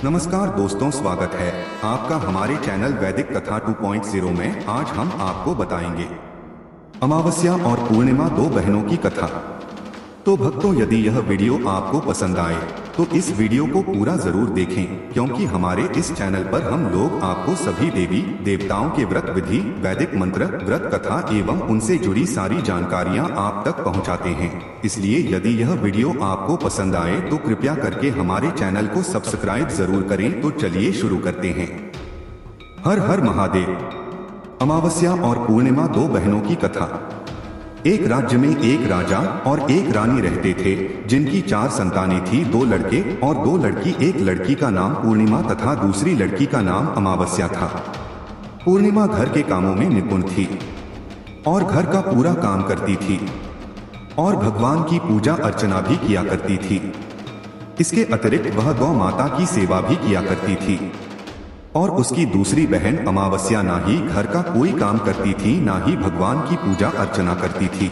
नमस्कार दोस्तों, स्वागत है आपका हमारे चैनल वैदिक कथा 2.0 में। आज हम आपको बताएंगे अमावस्या और पूर्णिमा, दो बहनों की कथा। तो भक्तों, यदि यह वीडियो आपको पसंद आए तो इस वीडियो को पूरा जरूर देखें, क्योंकि हमारे इस चैनल पर हम लोग आपको सभी देवी देवताओं के व्रत विधि, वैदिक मंत्र, व्रत कथा एवं उनसे जुड़ी सारी जानकारियां आप तक पहुंचाते हैं। इसलिए यदि यह वीडियो आपको पसंद आए तो कृपया करके हमारे चैनल को सब्सक्राइब जरूर करें। तो चलिए शुरू करते हैं। हर हर महादेव। अमावस्या और पूर्णिमा, दो बहनों की कथा। एक राज्य में एक राजा और एक रानी रहते थे, जिनकी 4 संतानें थी, 2 लड़के और 2 लड़की। एक लड़की का नाम पूर्णिमा तथा दूसरी लड़की का नाम अमावस्या था। पूर्णिमा घर के कामों में निपुण थी और घर का पूरा काम करती थी और भगवान की पूजा अर्चना भी किया करती थी। इसके अतिरिक्त वह गौ माता की सेवा भी किया करती थी। और उसकी दूसरी बहन अमावस्या ना ही घर का कोई काम करती थी, ना ही भगवान की पूजा अर्चना करती थी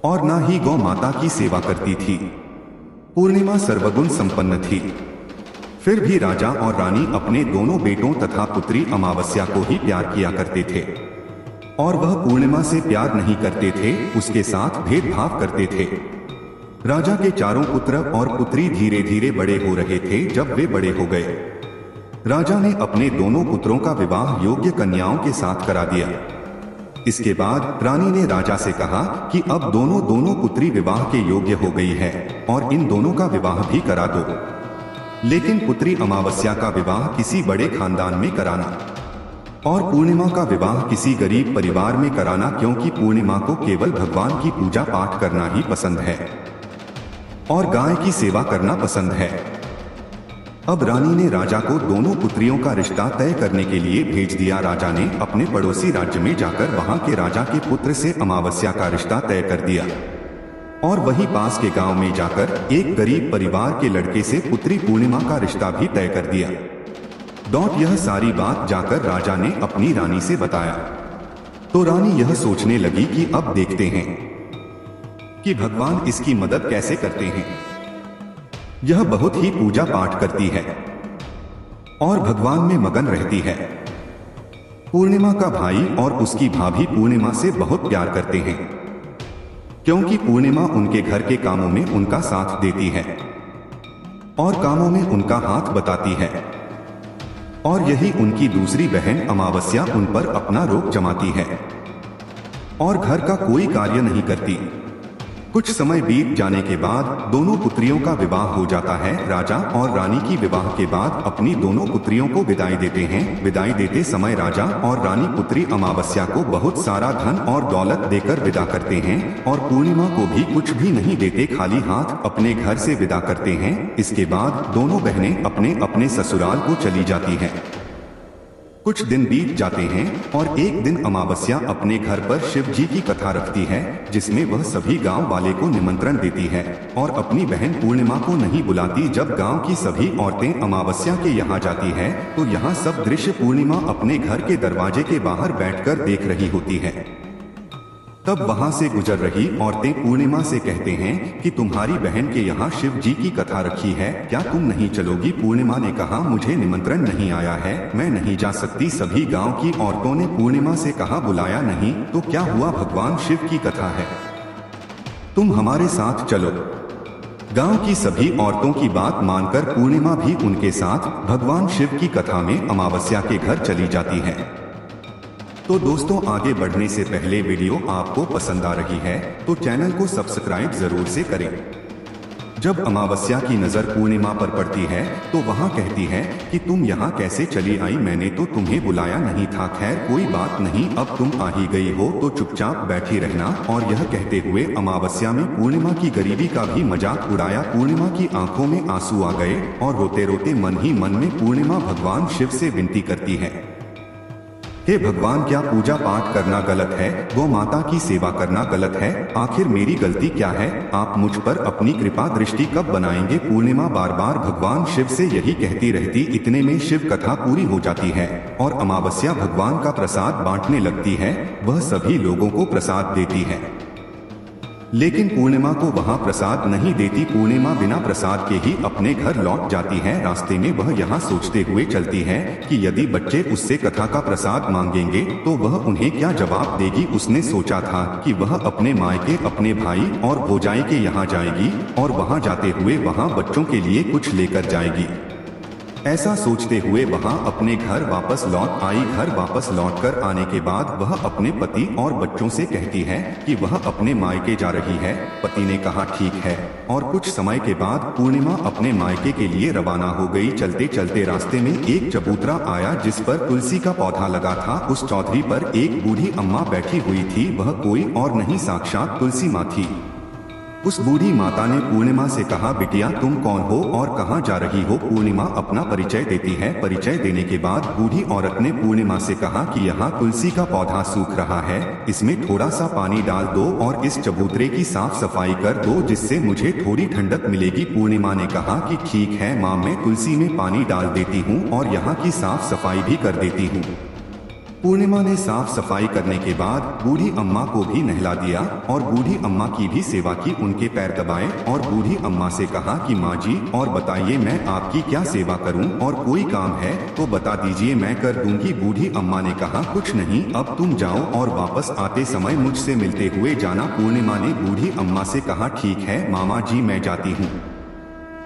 और ना ही गौ माता की सेवा करती थी। पूर्णिमा सर्वगुण संपन्न थी। फिर भी राजा और रानी अपने दोनों बेटों तथा पुत्री अमावस्या को ही प्यार किया करते थे और वह पूर्णिमा से प्यार नहीं करते थे, उसके साथ भेदभाव करते थे। राजा के चारों पुत्र और पुत्री धीरे धीरे बड़े हो रहे थे। जब वे बड़े हो गए, राजा ने अपने दोनों पुत्रों का विवाह योग्य कन्याओं के साथ करा दिया। इसके बाद रानी ने राजा से कहा कि अब दोनों पुत्री विवाह के योग्य हो गई है और इन दोनों का विवाह भी करा दो, लेकिन पुत्री अमावस्या का विवाह किसी बड़े खानदान में कराना और पूर्णिमा का विवाह किसी गरीब परिवार में कराना, क्योंकि पूर्णिमा को केवल भगवान की पूजा पाठ करना ही पसंद है और गाय की सेवा करना पसंद है। अब रानी ने राजा को दोनों पुत्रियों का रिश्ता तय करने के लिए भेज दिया। राजा ने अपने पड़ोसी राज्य में जाकर वहां के राजा के पुत्र से अमावस्या का रिश्ता तय कर दिया और वहीं पास के गांव में जाकर एक गरीब परिवार के लड़के से पुत्री पूर्णिमा का रिश्ता भी तय कर दिया। यह सारी बात जाकर राजा ने अपनी रानी से बताया तो रानी यह सोचने लगी कि अब देखते हैं कि भगवान इसकी मदद कैसे करते हैं। यह बहुत ही पूजा पाठ करती है और भगवान में मगन रहती है। पूर्णिमा का भाई और उसकी भाभी पूर्णिमा से बहुत प्यार करते हैं, क्योंकि पूर्णिमा उनके घर के कामों में उनका साथ देती है और कामों में उनका हाथ बताती है। और यही उनकी दूसरी बहन अमावस्या उन पर अपना रोब जमाती है और घर का कोई कार्य नहीं करती। कुछ समय बीत जाने के बाद दोनों पुत्रियों का विवाह हो जाता है। राजा और रानी की विवाह के बाद अपनी दोनों पुत्रियों को विदाई देते हैं। विदाई देते समय राजा और रानी पुत्री अमावस्या को बहुत सारा धन और दौलत देकर विदा करते हैं और पूर्णिमा को भी कुछ भी नहीं देते, खाली हाथ अपने घर से विदा करते हैं। इसके बाद दोनों बहनें अपने अपने ससुराल को चली जाती हैं। कुछ दिन बीत जाते हैं और एक दिन अमावस्या अपने घर पर शिव जी की कथा रखती है, जिसमें वह सभी गांव वाले को निमंत्रण देती है और अपनी बहन पूर्णिमा को नहीं बुलाती। जब गांव की सभी औरतें अमावस्या के यहाँ जाती है तो यहाँ सब दृश्य पूर्णिमा अपने घर के दरवाजे के बाहर बैठकर देख रही होती है। तब वहां से गुजर रही औरतें पूर्णिमा से कहते हैं कि तुम्हारी बहन के यहाँ शिव जी की कथा रखी है, क्या तुम नहीं चलोगी? पूर्णिमा ने कहा, मुझे निमंत्रण नहीं आया है, मैं नहीं जा सकती। सभी गांव की औरतों ने पूर्णिमा से कहा, बुलाया नहीं तो क्या हुआ, भगवान शिव की कथा है, तुम हमारे साथ चलो। गांव की सभी औरतों की बात मानकर पूर्णिमा भी उनके साथ भगवान शिव की कथा में अमावस्या के घर चली जाती है। तो दोस्तों, आगे बढ़ने से पहले वीडियो आपको पसंद आ रही है तो चैनल को सब्सक्राइब जरूर से करें। जब अमावस्या की नजर पूर्णिमा पर पड़ती है तो वहां कहती है कि तुम यहाँ कैसे चली आई, मैंने तो तुम्हें बुलाया नहीं था। खैर कोई बात नहीं, अब तुम आ ही गई हो तो चुपचाप बैठी रहना। और यह कहते हुए अमावस्या में पूर्णिमा की गरीबी का भी मजाक उड़ाया। पूर्णिमा की आंखों में आंसू आ गए और रोते रोते मन ही मन में पूर्णिमा भगवान शिव से विनती करती है, हे भगवान, क्या पूजा पाठ करना गलत है? गौ माता की सेवा करना गलत है? आखिर मेरी गलती क्या है? आप मुझ पर अपनी कृपा दृष्टि कब बनाएंगे? पूर्णिमा बार बार भगवान शिव से यही कहती रहती। इतने में शिव कथा पूरी हो जाती है और अमावस्या भगवान का प्रसाद बांटने लगती है। वह सभी लोगों को प्रसाद देती है। लेकिन पूर्णिमा को वहाँ प्रसाद नहीं देती। पूर्णिमा बिना प्रसाद के ही अपने घर लौट जाती है। रास्ते में वह यहाँ सोचते हुए चलती है कि यदि बच्चे उससे कथा का प्रसाद मांगेंगे तो वह उन्हें क्या जवाब देगी। उसने सोचा था कि वह अपने मायके, अपने भाई और भौजाई के यहाँ जाएगी और वहाँ जाते हुए वहाँ बच्चों के लिए कुछ लेकर जाएगी। ऐसा सोचते हुए वहां अपने घर वापस लौट आई। घर वापस लौटकर आने के बाद वह अपने पति और बच्चों से कहती है कि वह अपने मायके जा रही है। पति ने कहा ठीक है, और कुछ समय के बाद पूर्णिमा अपने मायके के लिए रवाना हो गई। चलते चलते रास्ते में एक चबूतरा आया जिस पर तुलसी का पौधा लगा था। उस चौधरी पर एक बूढ़ी अम्मा बैठी हुई थी। वह कोई और नहीं, साक्षात तुलसी माँ थी। उस बूढ़ी माता ने पूर्णिमा से कहा, बिटिया तुम कौन हो और कहाँ जा रही हो। पूर्णिमा अपना परिचय देती है। परिचय देने के बाद बूढ़ी औरत ने पूर्णिमा से कहा कि यहाँ तुलसी का पौधा सूख रहा है, इसमें थोड़ा सा पानी डाल दो और इस चबूतरे की साफ सफाई कर दो जिससे मुझे थोड़ी ठंडक मिलेगी। पूर्णिमा ने कहा कि ठीक है माँ, मैं तुलसी में पानी डाल देती हूँ और यहाँ की साफ सफाई भी कर देती हूँ। पूर्णिमा ने साफ सफाई करने के बाद बूढ़ी अम्मा को भी नहला दिया और बूढ़ी अम्मा की भी सेवा की। उनके पैर दबाए और बूढ़ी अम्मा से कहा कि माँ जी और बताइए मैं आपकी क्या सेवा करूं और कोई काम है तो बता दीजिए, मैं कर दूंगी। बूढ़ी अम्मा ने कहा कुछ नहीं, अब तुम जाओ और वापस आते समय मुझसे मिलते हुए जाना। पूर्णिमा ने बूढ़ी अम्मा से कहा ठीक है मामा जी, मैं जाती हूँ,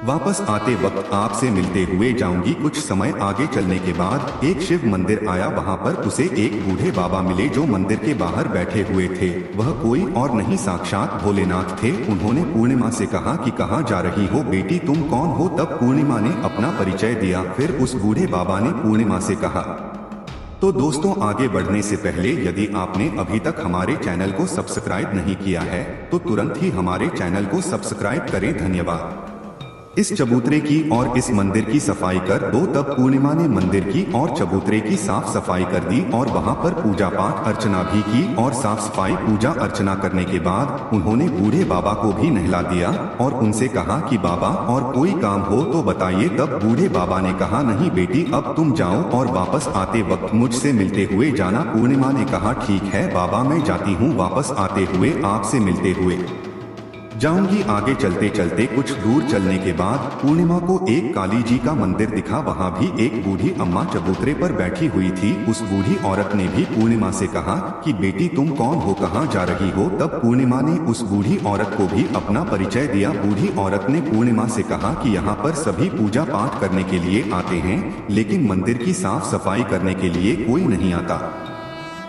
वापस आते वक्त आपसे मिलते हुए जाऊंगी। कुछ समय आगे चलने के बाद एक शिव मंदिर आया। वहां पर उसे एक बूढ़े बाबा मिले जो मंदिर के बाहर बैठे हुए थे। वह कोई और नहीं, साक्षात भोलेनाथ थे। उन्होंने पूर्णिमा से कहा कि कहाँ जा रही हो बेटी, तुम कौन हो। तब पूर्णिमा ने अपना परिचय दिया। फिर उस बूढ़े बाबा ने पूर्णिमा से कहा। तो दोस्तों, आगे बढ़ने से पहले यदि आपने अभी तक हमारे चैनल को सब्सक्राइब नहीं किया है तो तुरंत ही हमारे चैनल को सब्सक्राइब करें। धन्यवाद। इस चबूतरे की और इस मंदिर की सफाई कर दो। तब पूर्णिमा ने मंदिर की और चबूतरे की साफ सफाई कर दी और वहां पर पूजा पाठ अर्चना भी की। और साफ सफाई पूजा अर्चना करने के बाद उन्होंने बूढ़े बाबा को भी नहला दिया और उनसे कहा कि बाबा और कोई काम हो तो बताइए। तब बूढ़े बाबा ने कहा नहीं बेटी, अब तुम जाओ और वापस आते वक्त मुझसे मिलते हुए जाना। पूर्णिमा ने कहा ठीक है बाबा, मैं जाती हूँ, वापस आते हुए आपसे मिलते हुए जाऊंगी। आगे चलते चलते कुछ दूर चलने के बाद पूर्णिमा को एक काली जी का मंदिर दिखा। वहां भी एक बूढ़ी अम्मा चबूतरे पर बैठी हुई थी। उस बूढ़ी औरत ने भी पूर्णिमा से कहा कि बेटी तुम कौन हो, कहाँ जा रही हो। तब पूर्णिमा ने उस बूढ़ी औरत को भी अपना परिचय दिया। बूढ़ी औरत ने पूर्णिमा से कहा कि यहाँ पर सभी पूजा पाठ करने के लिए आते हैं लेकिन मंदिर की साफ सफाई करने के लिए कोई नहीं आता,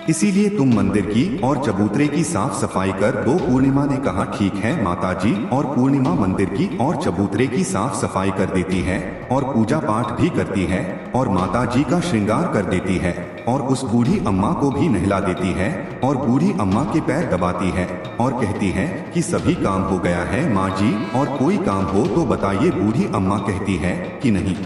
इसीलिए तुम मंदिर की और चबूतरे की साफ सफाई कर दो। पूर्णिमा ने कहा ठीक है माताजी। और पूर्णिमा मंदिर की और चबूतरे की साफ सफाई कर देती है और पूजा पाठ भी करती है और माताजी का श्रृंगार कर देती है और उस बूढ़ी अम्मा को भी नहला देती है और बूढ़ी अम्मा के पैर दबाती है और कहती है कि सभी काम हो गया है माँ जी, और कोई काम हो तो बताइए। बूढ़ी अम्मा कहती है कि नहीं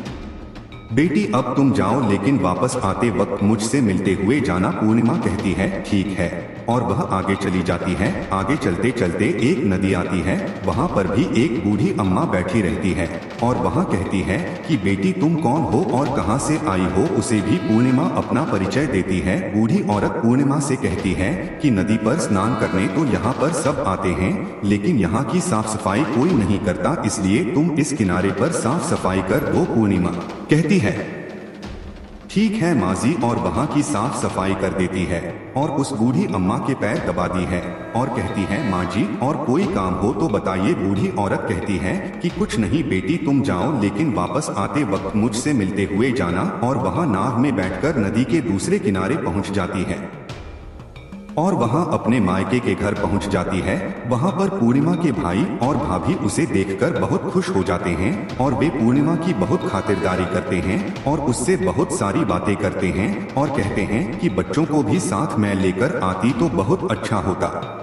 बेटी, अब तुम जाओ लेकिन वापस आते वक्त मुझसे मिलते हुए जाना। पूर्णिमा कहती है ठीक है और वह आगे चली जाती है। आगे चलते चलते एक नदी आती है। वहाँ पर भी एक बूढ़ी अम्मा बैठी रहती है और वहाँ कहती है कि बेटी तुम कौन हो और कहाँ से आई हो। उसे भी पूर्णिमा अपना परिचय देती है। बूढ़ी औरत पूर्णिमा से कहती है कि नदी पर स्नान करने तो यहाँ पर सब आते हैं लेकिन यहाँ की साफ सफाई कोई नहीं करता, इसलिए तुम इस किनारे पर साफ सफाई कर दो। पूर्णिमा कहती है ठीक है माँ जी, और वहाँ की साफ सफाई कर देती है और उस बूढ़ी अम्मा के पैर दबा दी है और कहती है माँ जी और कोई काम हो तो बताइए। बूढ़ी औरत कहती है कि कुछ नहीं बेटी, तुम जाओ लेकिन वापस आते वक्त मुझसे मिलते हुए जाना। और वहाँ नाव में बैठकर नदी के दूसरे किनारे पहुँच जाती है और वहां अपने मायके के घर पहुंच जाती है। वहां पर पूर्णिमा के भाई और भाभी उसे देखकर बहुत खुश हो जाते हैं और वे पूर्णिमा की बहुत खातिरदारी करते हैं और उससे बहुत सारी बातें करते हैं और कहते हैं कि बच्चों को भी साथ में लेकर आती तो बहुत अच्छा होता।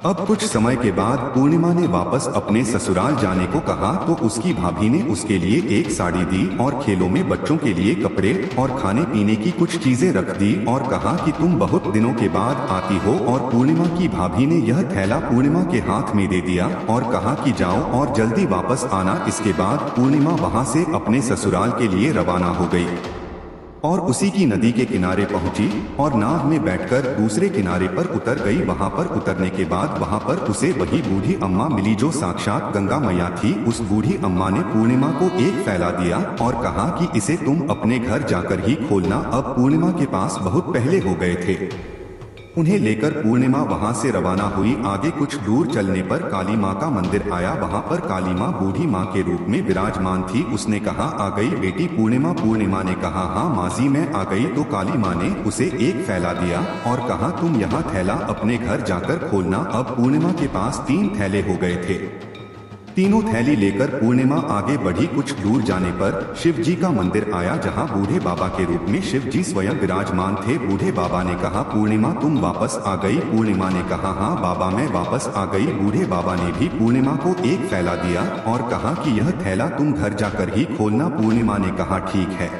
अब कुछ समय के बाद पूर्णिमा ने वापस अपने ससुराल जाने को कहा तो उसकी भाभी ने उसके लिए एक साड़ी दी और खेलों में बच्चों के लिए कपड़े और खाने पीने की कुछ चीजें रख दी और कहा कि तुम बहुत दिनों के बाद आती हो। और पूर्णिमा की भाभी ने यह थैला पूर्णिमा के हाथ में दे दिया और कहा कि जाओ और जल्दी वापस आना। इसके बाद पूर्णिमा वहां से अपने ससुराल के लिए रवाना हो गई। और उसी की नदी के किनारे पहुंची और नाव में बैठकर दूसरे किनारे पर उतर गई। वहां पर उतरने के बाद वहां पर उसे वही बूढ़ी अम्मा मिली जो साक्षात गंगा मैया थी। उस बूढ़ी अम्मा ने पूर्णिमा को एक फैला दिया और कहा कि इसे तुम अपने घर जाकर ही खोलना। अब पूर्णिमा के पास बहुत पहले हो गए थे। उन्हें लेकर पूर्णिमा वहां से रवाना हुई। आगे कुछ दूर चलने पर काली माँ का मंदिर आया। वहां पर काली माँ बूढ़ी माँ के रूप में विराजमान थी। उसने कहा, आ गई बेटी पूर्णिमा। पूर्णिमा ने कहा, हाँ माजी मैं आ गई। तो काली माँ ने उसे एक फैला दिया और कहा, तुम यहाँ थैला अपने घर जाकर खोलना। अब पूर्णिमा के पास 3 थैले हो गए थे। तीनों थैली लेकर पूर्णिमा आगे बढ़ी। कुछ दूर जाने पर शिव जी का मंदिर आया जहां बूढ़े बाबा के रूप में शिव जी स्वयं विराजमान थे। बूढ़े बाबा ने कहा, पूर्णिमा तुम वापस आ गई। पूर्णिमा ने कहा, हाँ बाबा मैं वापस आ गई। बूढ़े बाबा ने भी पूर्णिमा को एक थैला दिया और कहा कि यह थैला तुम घर जाकर ही खोलना। पूर्णिमा ने कहा, ठीक है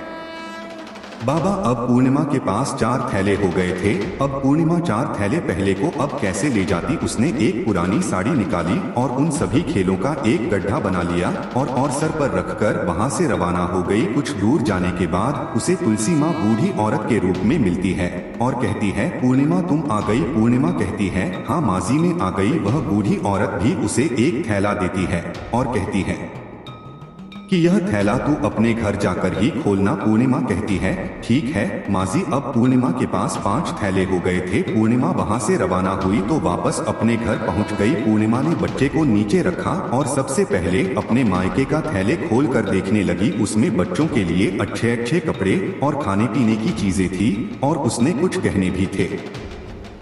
बाबा। अब पूर्णिमा के पास 4 थैले हो गए थे। अब पूर्णिमा 4 थैले पहले को अब कैसे ले जाती। उसने एक पुरानी साड़ी निकाली और उन सभी खेलों का एक गड्ढा बना लिया और सर पर रखकर वहां से रवाना हो गई। कुछ दूर जाने के बाद उसे तुलसी माँ बूढ़ी औरत के रूप में मिलती है और कहती है, पूर्णिमा तुम आ गई। पूर्णिमा कहती है, हाँ माजी में आ गई। वह बूढ़ी औरत भी उसे एक थैला देती है और कहती है कि यह थैला तू अपने घर जाकर ही खोलना। पूर्णिमा कहती है, ठीक है माजी। अब पूर्णिमा के पास 5 थैले हो गए थे। पूर्णिमा वहां से रवाना हुई तो वापस अपने घर पहुंच गई। पूर्णिमा ने बच्चे को नीचे रखा और सबसे पहले अपने मायके का थैले खोल कर देखने लगी। उसमें बच्चों के लिए अच्छे अच्छे कपड़े और खाने पीने की चीजें थी और उसने कुछ गहने भी थे।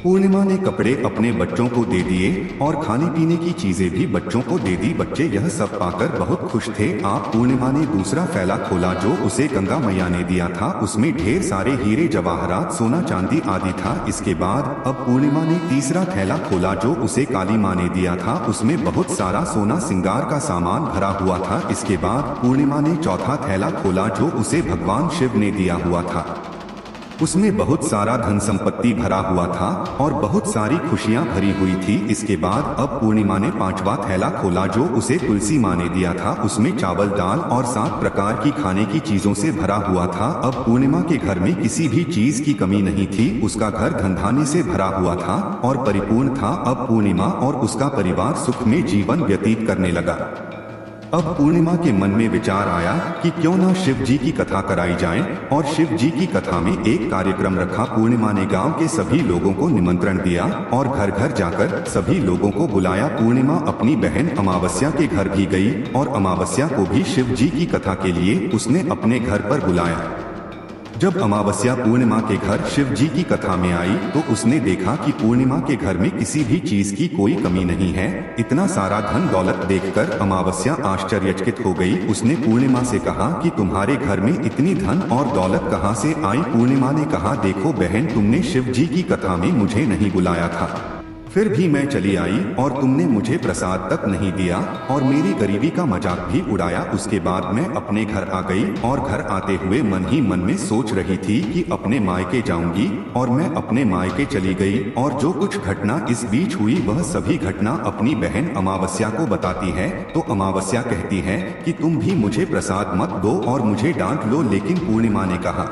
पूर्णिमा ने कपड़े अपने बच्चों को दे दिए और खाने पीने की चीजें भी बच्चों को दे दी। बच्चे यह सब पाकर बहुत खुश थे। आप पूर्णिमा ने दूसरा थैला खोला जो उसे गंगा मैया ने दिया था। उसमें ढेर सारे हीरे जवाहरात सोना चांदी आदि था। इसके बाद अब पूर्णिमा ने तीसरा थैला खोला जो उसे काली माँ ने दिया था। उसमें बहुत सारा सोना सिंगार का सामान भरा हुआ था। इसके बाद पूर्णिमा ने चौथा थैला खोला जो उसे भगवान शिव ने दिया हुआ था। उसमें बहुत सारा धन संपत्ति भरा हुआ था और बहुत सारी खुशियां भरी हुई थी। इसके बाद अब पूर्णिमा ने 5वां थैला खोला जो उसे तुलसी माँ ने दिया था। उसमें चावल दाल और 7 प्रकार की खाने की चीजों से भरा हुआ था। अब पूर्णिमा के घर में किसी भी चीज की कमी नहीं थी। उसका घर धनधान्य से भरा हुआ था और परिपूर्ण था। अब पूर्णिमा और उसका परिवार सुख में जीवन व्यतीत करने लगा। अब पूर्णिमा के मन में विचार आया कि क्यों ना शिव जी की कथा कराई जाए और शिव जी की कथा में एक कार्यक्रम रखा। पूर्णिमा ने गांव के सभी लोगों को निमंत्रण दिया और घर घर जाकर सभी लोगों को बुलाया। पूर्णिमा अपनी बहन अमावस्या के घर भी गई और अमावस्या को भी शिव जी की कथा के लिए उसने अपने घर पर बुलाया। जब अमावस्या पूर्णिमा के घर शिव जी की कथा में आई तो उसने देखा कि पूर्णिमा के घर में किसी भी चीज की कोई कमी नहीं है। इतना सारा धन दौलत देखकर अमावस्या आश्चर्यचकित हो गई। उसने पूर्णिमा से कहा कि तुम्हारे घर में इतनी धन और दौलत कहाँ से आई। पूर्णिमा ने कहा, देखो बहन, तुमने शिव जी की कथा में मुझे नहीं बुलाया था, फिर भी मैं चली आई और तुमने मुझे प्रसाद तक नहीं दिया और मेरी गरीबी का मजाक भी उड़ाया। उसके बाद मैं अपने घर आ गई और घर आते हुए मन ही मन में सोच रही थी कि अपने मायके जाऊंगी और मैं अपने मायके चली गई और जो कुछ घटना इस बीच हुई वह सभी घटना अपनी बहन अमावस्या को बताती है। तो अमावस्या कहती है कि तुम भी मुझे प्रसाद मत दो और मुझे डांट लो। लेकिन पूर्णिमा ने कहा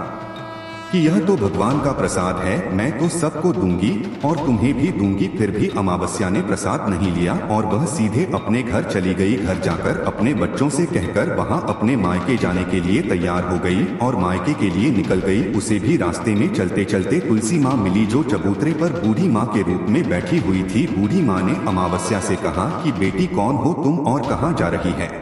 कि यह तो भगवान का प्रसाद है, मैं तो सबको दूंगी और तुम्हें भी दूंगी। फिर भी अमावस्या ने प्रसाद नहीं लिया और वह सीधे अपने घर चली गई। घर जाकर अपने बच्चों से कहकर वहां अपने मायके जाने के लिए तैयार हो गई और मायके के लिए निकल गई। उसे भी रास्ते में चलते चलते तुलसी माँ मिली जो चबूतरे पर बूढ़ी माँ के रूप में बैठी हुई थी। बूढ़ी माँ ने अमावस्या से कहा कि बेटी कौन हो तुम और कहाँ जा रही है।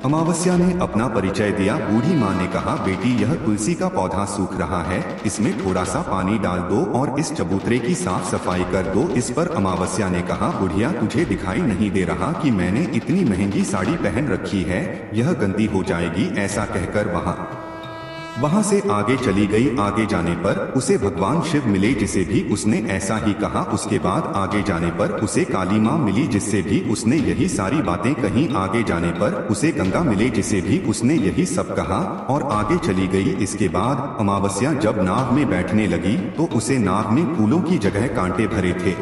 अमावस्या ने अपना परिचय दिया। बूढ़ी माँ ने कहा, बेटी यह तुलसी का पौधा सूख रहा है, इसमें थोड़ा सा पानी डाल दो और इस चबूतरे की साफ सफाई कर दो। इस पर अमावस्या ने कहा, बुढ़िया तुझे दिखाई नहीं दे रहा कि मैंने इतनी महंगी साड़ी पहन रखी है, यह गंदी हो जाएगी। ऐसा कहकर वहां से आगे चली गई। आगे जाने पर उसे भगवान शिव मिले जिसे भी उसने ऐसा ही कहा। उसके बाद आगे जाने पर उसे काली माँ मिली जिससे भी उसने यही सारी बातें कही। आगे जाने पर उसे गंगा मिले जिसे भी उसने यही सब कहा और आगे चली गई। इसके बाद अमावस्या जब नाव में बैठने लगी तो उसे नाव में फूलों की जगह कांटे भरे थे।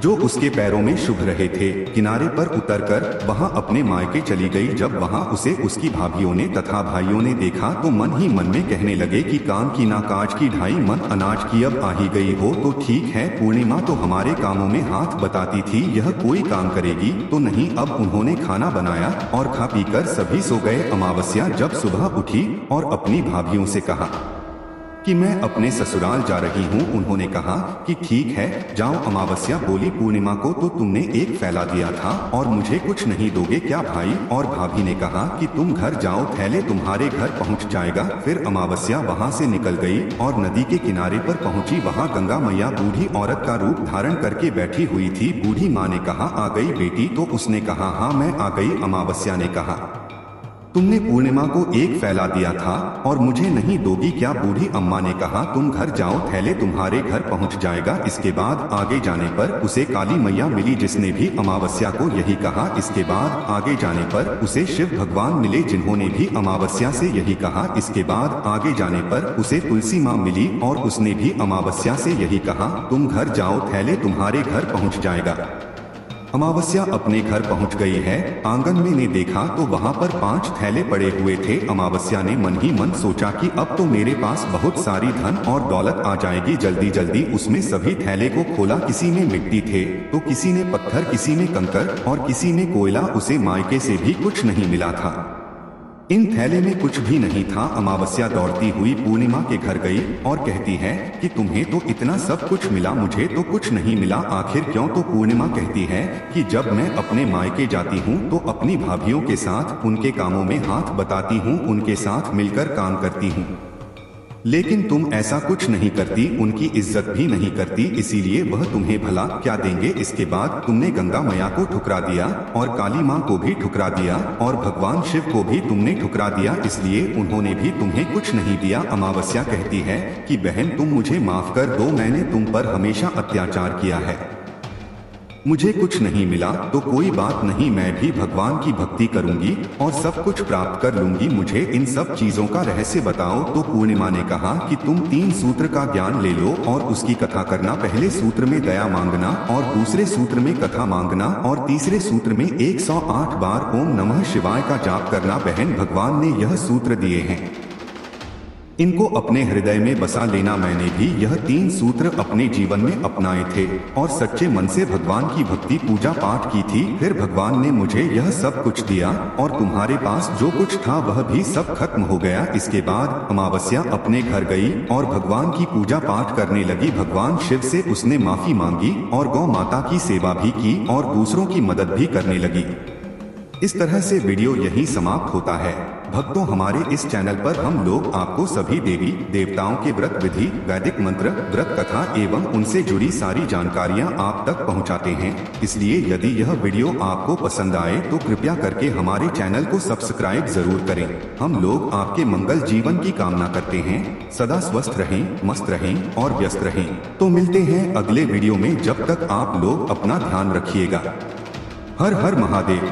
जो उसके पैरों में शुभ रहे थे, किनारे पर उतरकर वहां अपने मायके चली गई। जब वहां उसे उसकी भाभियों ने तथा भाइयों ने देखा तो मन ही मन में कहने लगे कि काम की ना काज की ढाई मन अनाज की, अब आ ही गई हो तो ठीक है। पूर्णिमा तो हमारे कामों में हाथ बताती थी, यह कोई काम करेगी तो नहीं। अब उन्होंने खाना बनाया और खा पीकर सभी सो गए। अमावस्या जब सुबह उठी और अपनी भाभियों से कहा कि मैं अपने ससुराल जा रही हूँ। उन्होंने कहा कि ठीक है जाओ। अमावस्या बोली, पूर्णिमा को तो तुमने एक फैला दिया था और मुझे कुछ नहीं दोगे क्या भाई? और भाभी ने कहा कि तुम घर जाओ, थैले तुम्हारे घर पहुँच जाएगा। फिर अमावस्या वहाँ से निकल गई और नदी के किनारे पर पहुँची। वहाँ गंगा मैया बूढ़ी औरत का रूप धारण करके बैठी हुई थी। बूढ़ी माँ ने कहा आ गई बेटी? तो उसने कहा हाँ मैं आ गई। अमावस्या ने कहा तुमने पूर्णिमा को एक फैला दिया था और मुझे नहीं दोगी क्या? बूढ़ी अम्मा ने कहा तुम घर जाओ, थैले तुम्हारे घर पहुंच जाएगा। इसके बाद आगे जाने पर उसे काली मैया मिली, जिसने भी अमावस्या को यही कहा। इसके बाद आगे जाने पर उसे शिव भगवान मिले, जिन्होंने भी अमावस्या से यही कहा। इसके बाद आगे जाने पर उसे तुलसी माँ मिली और उसने भी अमावस्या से यही कहा तुम घर जाओ, थैले तुम्हारे घर पहुंच जाएगा। अमावस्या अपने घर पहुंच गई है। आंगन में ने देखा तो वहां पर 5 थैले पड़े हुए थे। अमावस्या ने मन ही मन सोचा कि अब तो मेरे पास बहुत सारी धन और दौलत आ जाएगी। जल्दी जल्दी उसमें सभी थैले को खोला। किसी में मिट्टी थे तो किसी ने पत्थर, किसी में कंकर और किसी में कोयला। उसे मायके से भी कुछ नहीं मिला था। इन थैले में कुछ भी नहीं था। अमावस्या दौड़ती हुई पूर्णिमा के घर गई और कहती है कि तुम्हें तो इतना सब कुछ मिला, मुझे तो कुछ नहीं मिला, आखिर क्यों? तो पूर्णिमा कहती है कि जब मैं अपने मायके जाती हूँ तो अपनी भाभियों के साथ उनके कामों में हाथ बताती हूँ, उनके साथ मिलकर काम करती हूँ, लेकिन तुम ऐसा कुछ नहीं करती, उनकी इज्जत भी नहीं करती, इसीलिए वह तुम्हें भला क्या देंगे। इसके बाद तुमने गंगा मैया को ठुकरा दिया और काली माँ को भी ठुकरा दिया और भगवान शिव को भी तुमने ठुकरा दिया, इसलिए उन्होंने भी तुम्हें कुछ नहीं दिया। अमावस्या कहती है कि बहन तुम मुझे माफ कर दो, मैंने तुम पर हमेशा अत्याचार किया है, मुझे कुछ नहीं मिला तो कोई बात नहीं, मैं भी भगवान की भक्ति करूंगी और सब कुछ प्राप्त कर लूंगी, मुझे इन सब चीजों का रहस्य बताओ। तो पूर्णिमा ने कहा कि तुम 3 सूत्र का ज्ञान ले लो और उसकी कथा करना। पहले सूत्र में दया मांगना और दूसरे सूत्र में कथा मांगना और तीसरे सूत्र में 108 बार ओम नमः शिवाय का जाप करना। बहन भगवान ने यह सूत्र दिए हैं, इनको अपने हृदय में बसा लेना। मैंने भी यह 3 सूत्र अपने जीवन में अपनाए थे और सच्चे मन से भगवान की भक्ति पूजा पाठ की थी। फिर भगवान ने मुझे यह सब कुछ दिया और तुम्हारे पास जो कुछ था वह भी सब खत्म हो गया। इसके बाद अमावस्या अपने घर गई और भगवान की पूजा पाठ करने लगी। भगवान शिव से उसने माफी मांगी और गौ माता की सेवा भी की और दूसरों की मदद भी करने लगी। इस तरह से वीडियो यहीं समाप्त होता है। भक्तों, हमारे इस चैनल पर हम लोग आपको सभी देवी देवताओं के व्रत विधि, वैदिक मंत्र, व्रत कथा एवं उनसे जुड़ी सारी जानकारियां आप तक पहुंचाते हैं। इसलिए यदि यह वीडियो आपको पसंद आए तो कृपया करके हमारे चैनल को सब्सक्राइब जरूर करें। हम लोग आपके मंगल जीवन की कामना करते हैं। सदा स्वस्थ रहें, मस्त रहें और व्यस्त रहें। तो मिलते हैं अगले वीडियो में, जब तक आप लोग अपना ध्यान रखिएगा। हर हर महादेव।